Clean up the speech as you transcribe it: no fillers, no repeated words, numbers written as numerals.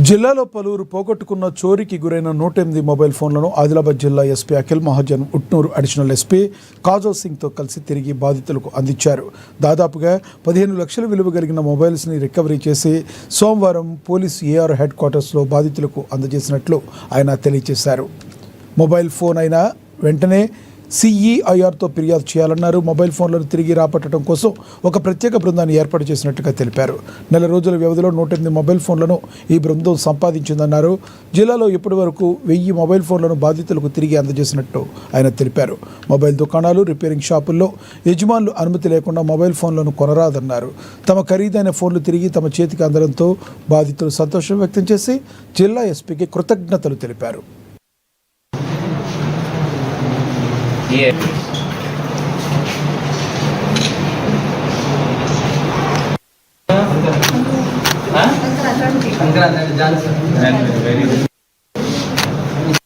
జిల్లాలో పలువురు పోగొట్టుకున్న చోరీకి గురైన 108 మొబైల్ ఫోన్లను ఆదిలాబాద్ జిల్లా SP Akhil Mahajan, Utnoor additional SP కాజో సింగ్తో కలిసి తిరిగి బాధితులకు అందించారు. దాదాపుగా 15 లక్షల విలువ కలిగిన మొబైల్స్ని రికవరీ చేసి సోమవారం పోలీస్ ఏఆర్ హెడ్ క్వార్టర్స్లో బాధితులకు అందజేసినట్లు ఆయన తెలియజేశారు. మొబైల్ ఫోన్ అయిన వెంటనే సిఈఐఆర్తో ఫిర్యాదు చేయాలన్నారు. మొబైల్ ఫోన్లను తిరిగి రాబట్టడం కోసం ఒక ప్రత్యేక బృందాన్ని ఏర్పాటు చేసినట్టుగా తెలిపారు. నెల రోజుల వ్యవధిలో 108 మొబైల్ ఫోన్లను ఈ బృందం సంపాదించిందన్నారు. జిల్లాలో ఇప్పటి వరకు 1000 మొబైల్ ఫోన్లను బాధితులకు తిరిగి అందజేసినట్టు ఆయన తెలిపారు. మొబైల్ దుకాణాలు, రిపేరింగ్ షాపుల్లో యజమానులు అనుమతి లేకుండా మొబైల్ ఫోన్లను కొనరాదన్నారు. తమ ఖరీదైన ఫోన్లు తిరిగి తమ చేతికి అందడంతో బాధితులు సంతోషం వ్యక్తం చేసి జిల్లా ఎస్పీకి కృతజ్ఞతలు తెలిపారు. Yeah.